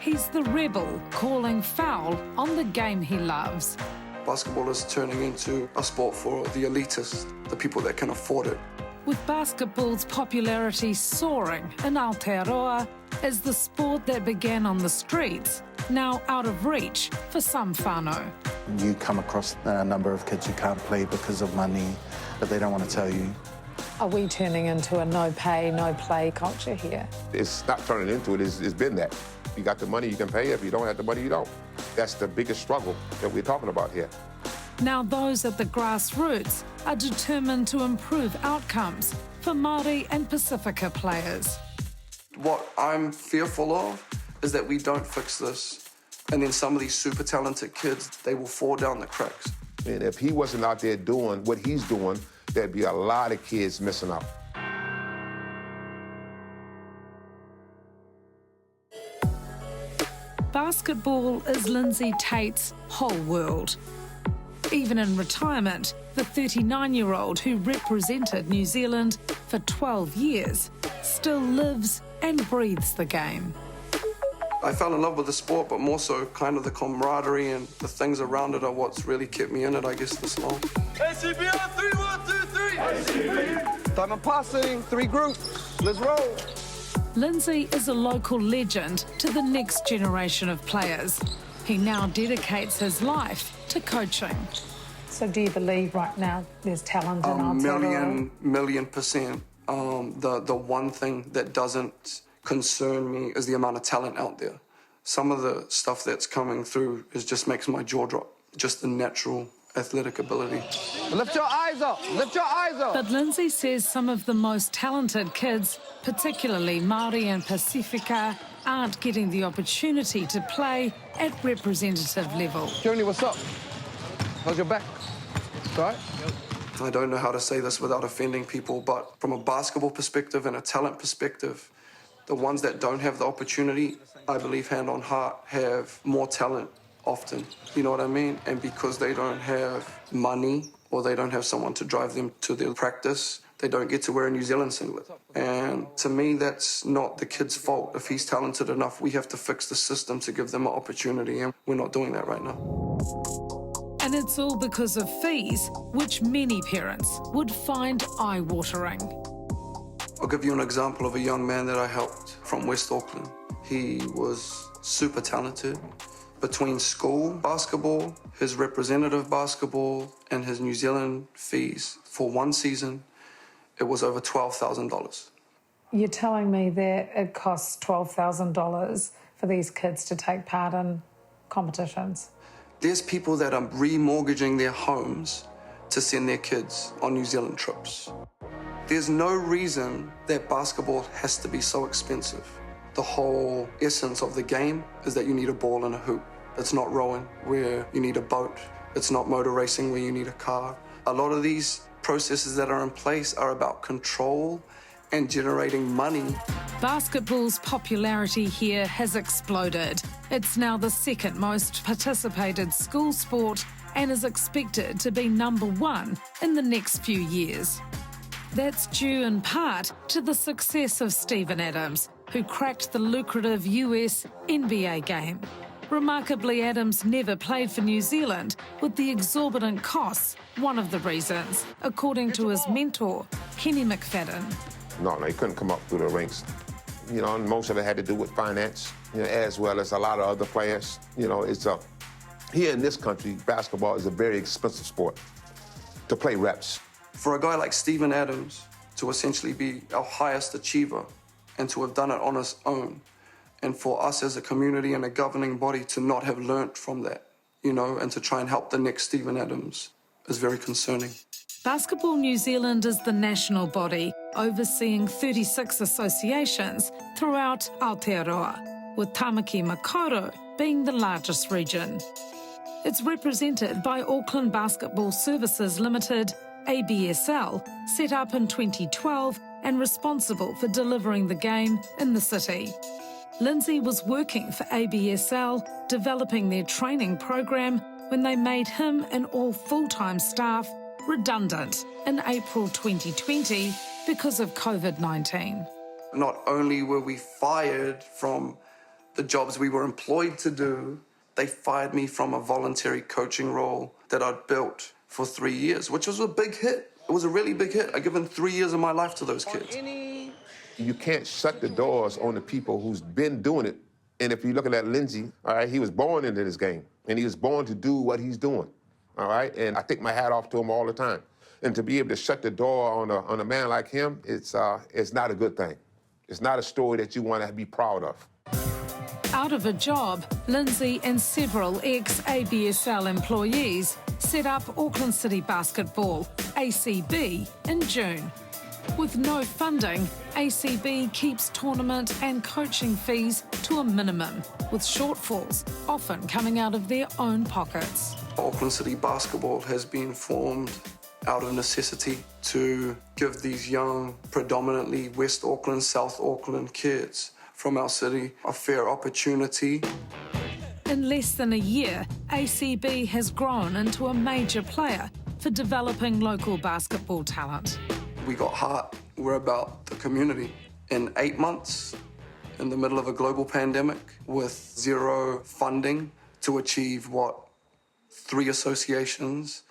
He's the rebel calling foul on the game he loves. Basketball is turning into a sport for the elitists, the people that can afford it. With basketball's popularity soaring in Aotearoa as the sport that began on the streets, now out of reach for some whānau. You come across a number of kids who can't play because of money, but they don't want to tell you. Are we turning into a no pay, no play culture here? It's not turning into it, it's been that. If you got the money, you can pay. If you don't have the money, you don't. That's the biggest struggle that we're talking about here. Now those at the Grassroots are determined to improve outcomes for Māori and Pasifika players. What I'm fearful of is that we don't fix this, and then some of these super talented kids, they will fall down the cracks. And if he wasn't out there doing what he's doing, there'd be a lot of kids missing out. Basketball is Lindsay Tait's whole world. Even in retirement, the 39-year-old who represented New Zealand for 12 years still lives and breathes the game. I fell in love with the sport, but more so kind of the camaraderie and the things around it are what's really kept me in it, I guess, this long. ACBL 3, 1, 2, 3. ACB. Time of passing, 3 groups. Let's roll. Lindsay is a local legend to the next generation of players. He now dedicates his life to coaching. So do you believe right now there's talent in Aotearoa? Million percent. The one thing that doesn't concern me is the amount of talent out there. Some of the stuff that's coming through just makes my jaw drop. Just the natural athletic ability. Lift your eyes up. Lift your eyes up. But Lindsay says some of the most talented kids, particularly Māori and Pasifika, aren't getting the opportunity to play at representative level. Johnny, what's up? How's your back? All right? I don't know how to say this without offending people, but from a basketball perspective and a talent perspective, the ones that don't have the opportunity, I believe hand on heart, have more talent often. You know what I mean? And because they don't have money or they don't have someone to drive them to their practice, they don't get to wear a New Zealand singlet. And to me, that's not the kid's fault. If he's talented enough, we have to fix the system to give them an opportunity, and we're not doing that right now. And it's all because of fees, which many parents would find eye-watering. I'll give you an example of a young man that I helped from West Auckland. He was super talented. Between school basketball, his representative basketball, and his New Zealand fees for one season, it was over $12,000. You're telling me that it costs $12,000 for these kids to take part in competitions? There's people that are remortgaging their homes to send their kids on New Zealand trips. There's no reason that basketball has to be so expensive. The whole essence of the game is that you need a ball and a hoop. It's not rowing where you need a boat. It's not motor racing where you need a car. A lot of these processes that are in place are about control and generating money. Basketball's popularity here has exploded. It's now the second most participated school sport and is expected to be #1 in the next few years. That's due in part to the success of Steven Adams, who cracked the lucrative US NBA game. Remarkably, Adams never played for New Zealand, with the exorbitant costs one of the reasons, according to his mentor, Kenny McFadden. No, he couldn't come up through the ranks. You know, and most of it had to do with finance, as well as a lot of other players. Here in this country, basketball is a very expensive sport to play reps. For a guy like Steven Adams to essentially be our highest achiever and to have done it on his own, and for us as a community and a governing body to not have learnt from that, and to try and help the next Steven Adams is very concerning. Basketball New Zealand is the national body overseeing 36 associations throughout Aotearoa, with Tamaki Makaurau being the largest region. It's represented by Auckland Basketball Services Ltd, ABSL, set up in 2012 and responsible for delivering the game in the city. Lindsay was working for ABSL, developing their training program when they made him and all full-time staff redundant in April 2020 because of COVID-19. Not only were we fired from the jobs we were employed to do, they fired me from a voluntary coaching role that I'd built for 3 years, which was a big hit. It was a really big hit. I've given 3 years of my life to those kids. You can't shut the doors on the people who's been doing it. And if you look at Lindsay, all right, he was born into this game, and he was born to do what he's doing, all right? And I take my hat off to him all the time. And to be able to shut the door on a man like him, it's not a good thing. It's not a story that you want to be proud of. Out of a job, Lindsay and several ex-ABSL employees set up Auckland City Basketball, ACB, in June. With no funding, ACB keeps tournament and coaching fees to a minimum, with shortfalls often coming out of their own pockets. Auckland City Basketball has been formed out of necessity to give these young, predominantly West Auckland, South Auckland kids from our city a fair opportunity. In less than a year, ACB has grown into a major player for developing local basketball talent. We got heart. We're about the community. In 8 months, in the middle of a global pandemic, with zero funding to achieve what 3 associations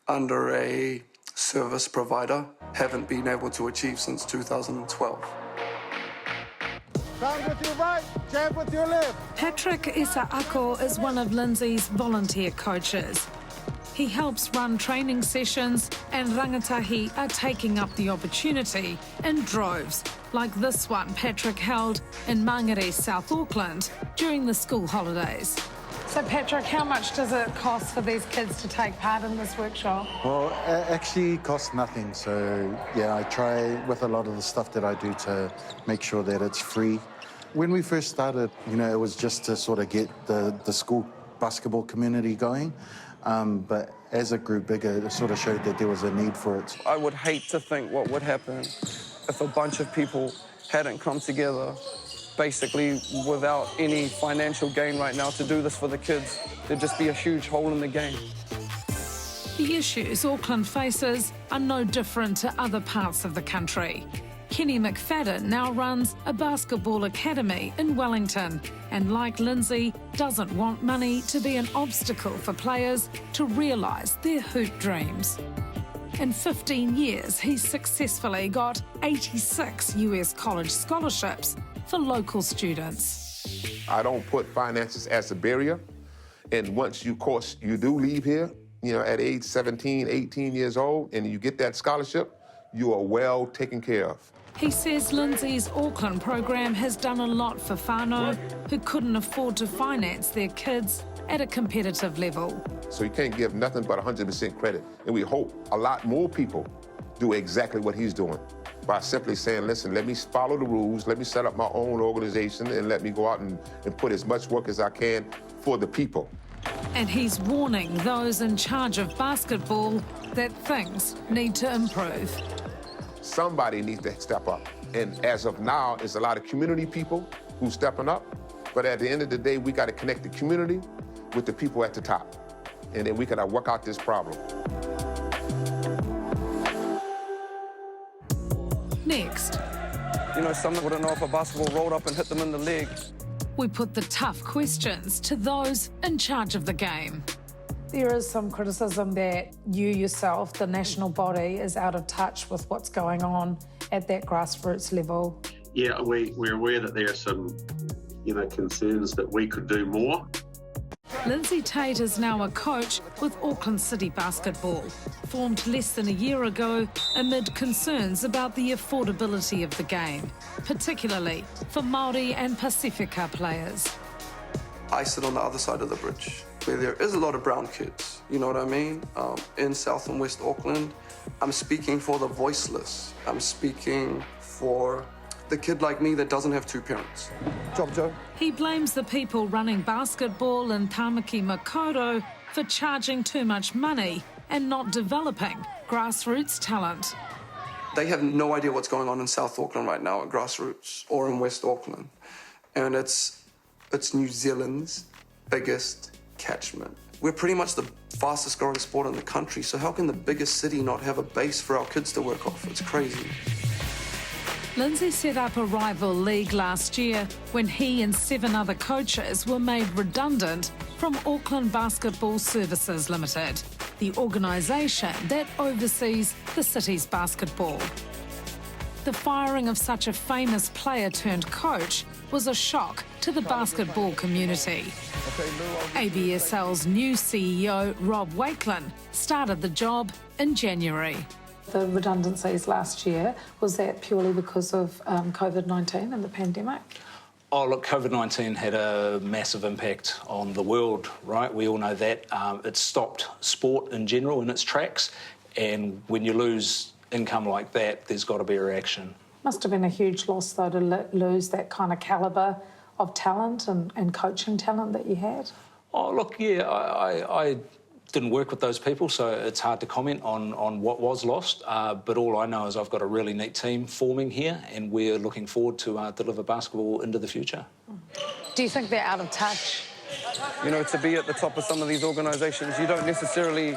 under a service provider haven't been able to achieve since 2012. Stand with your right, jab with your left. Patrick Isaako is one of Lindsay's volunteer coaches. He helps run training sessions, and Rangatahi are taking up the opportunity in droves, like this one Patrick held in Mangere, South Auckland, during the school holidays. So, Patrick, how much does it cost for these kids to take part in this workshop? Well, it actually costs nothing. So, yeah, I try with a lot of the stuff that I do to make sure that it's free. When we first started, you know, it was just to sort of get the school basketball community going. But as it grew bigger, it sort of showed that there was a need for it. I would hate to think what would happen if a bunch of people hadn't come together, basically without any financial gain right now to do this for the kids. There'd just be a huge hole in the game. The issues Auckland faces are no different to other parts of the country. Kenny McFadden now runs a basketball academy in Wellington and, like Lindsay, doesn't want money to be an obstacle for players to realise their hoop dreams. In 15 years, he's successfully got 86 US college scholarships for local students. I don't put finances as a barrier. And once you do leave here, you know, at age 17, 18 years old, and you get that scholarship, you are well taken care of. He says Lindsay's Auckland program has done a lot for whānau who couldn't afford to finance their kids at a competitive level. So you can't give nothing but 100% credit. And we hope a lot more people do exactly what he's doing by simply saying, listen, let me follow the rules, let me set up my own organization, and let me go out and put as much work as I can for the people. And he's warning those in charge of basketball that things need to improve. Somebody needs to step up. And as of now, it's a lot of community people who's stepping up. But at the end of the day, we got to connect the community with the people at the top. And then we got to work out this problem. Next, You know, some wouldn't know if a basketball rolled up and hit them in the leg. we put the tough questions to those in charge of the game. There is some criticism that you yourself, the national body, is out of touch with what's going on at that grassroots level. Yeah, we're aware that there are some, concerns that we could do more. Lindsay Tait is now a coach with Auckland City Basketball, formed less than a year ago amid concerns about the affordability of the game, particularly for Māori and Pasifika players. I sit on the other side of the bridge, where there is a lot of brown kids, you know what I mean? In South and West Auckland, I'm speaking for the voiceless. I'm speaking for the kid like me that doesn't have 2 parents. Job, Joe. He blames the people running basketball in Tamariki Makaurau for charging too much money and not developing grassroots talent. They have no idea what's going on in South Auckland right now at Grassroots or in West Auckland. And it's New Zealand's biggest catchment. We're pretty much the fastest growing sport in the country, so how can the biggest city not have a base for our kids to work off? It's crazy. Lindsay set up a rival league last year when he and 7 other coaches were made redundant from Auckland Basketball Services Ltd, the organisation that oversees the city's basketball. The firing of such a famous player turned coach was a shock to the basketball community. ABSL's new CEO, Rob Wakelin, started the job in January. The redundancies last year, was that purely because of COVID-19 and the pandemic? Oh, look, COVID-19 had a massive impact on the world, right? We all know that. It stopped sport in general in its tracks, and when you lose income like that, there's got to be a reaction. Must have been a huge loss, though, to lose that kind of calibre of talent and coaching talent that you had. Oh, look, yeah, I didn't work with those people, so it's hard to comment on what was lost. But all I know is I've got a really neat team forming here, and we're looking forward to deliver basketball into the future. Do you think they're out of touch? You know, to be at the top of some of these organisations, you don't necessarily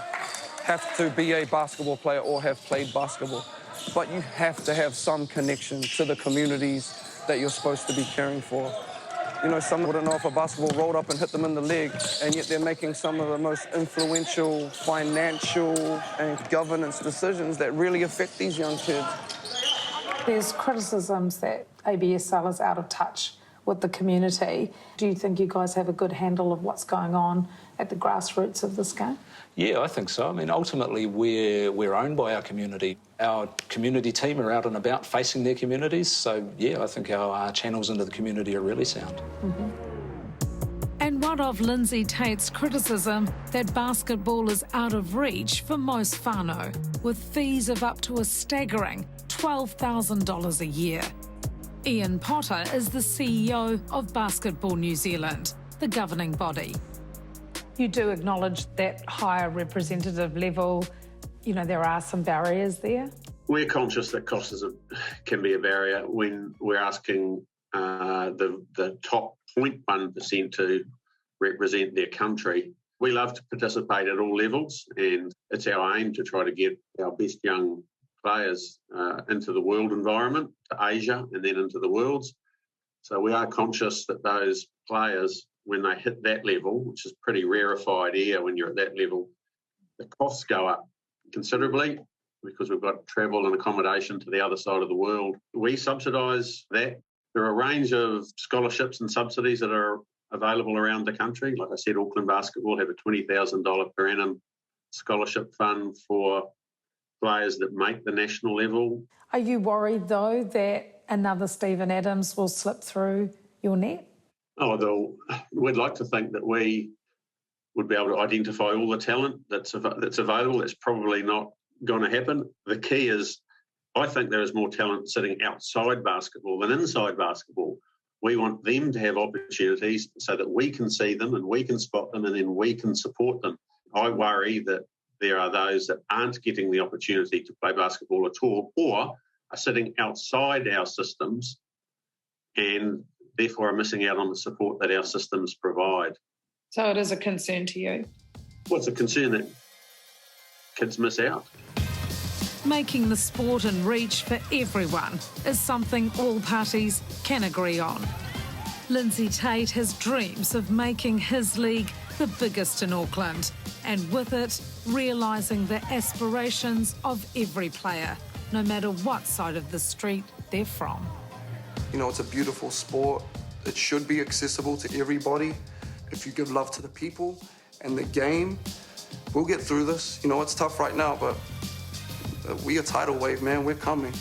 have to be a basketball player or have played basketball, but you have to have some connection to the communities that you're supposed to be caring for. You know, some wouldn't know if a basketball rolled up and hit them in the leg, and yet they're making some of the most influential financial and governance decisions that really affect these young kids. There's criticisms that ABSL is out of touch with the community. Do you think you guys have a good handle of what's going on at the grassroots of this game? Yeah, I think so. I mean, ultimately, we're owned by our community. Our community team are out and about facing their communities. So, yeah, I think our channels into the community are really sound. Mm-hmm. And what of Lindsay Tait's criticism that basketball is out of reach for most whānau, with fees of up to a staggering $12,000 a year? Iain Potter is the CEO of Basketball New Zealand, the governing body. You do acknowledge that higher representative level, you know, there are some barriers there? We're conscious that costs can be a barrier when we're asking the top 0.1% to represent their country. We love to participate at all levels, and it's our aim to try to get our best young players into the world environment, to Asia and then into the Worlds. So we are conscious that those players, when they hit that level, which is pretty rarefied air when you're at that level, the costs go up considerably because we've got travel and accommodation to the other side of the world. We subsidise that. There are a range of scholarships and subsidies that are available around the country. Like I said, Auckland Basketball have a $20,000 per annum scholarship fund for players that make the national level. Are you worried, though, that another Stephen Adams will slip through your net? Oh, we'd like to think that we would be able to identify all the talent that's available. That's probably not going to happen. The key is, I think there is more talent sitting outside basketball than inside basketball. We want them to have opportunities so that we can see them and we can spot them and then we can support them. I worry that there are those that aren't getting the opportunity to play basketball at all, or are sitting outside our systems and therefore are missing out on the support that our systems provide. So it is a concern to you? Well, it's a concern that kids miss out. Making the sport and reach for everyone is something all parties can agree on. Lindsay Tait has dreams of making his league the biggest in Auckland, and with it, realising the aspirations of every player, no matter what side of the street they're from. You know, it's a beautiful sport. It should be accessible to everybody. If you give love to the people and the game, we'll get through this. You know, it's tough right now, but we a tidal wave, man. We're coming.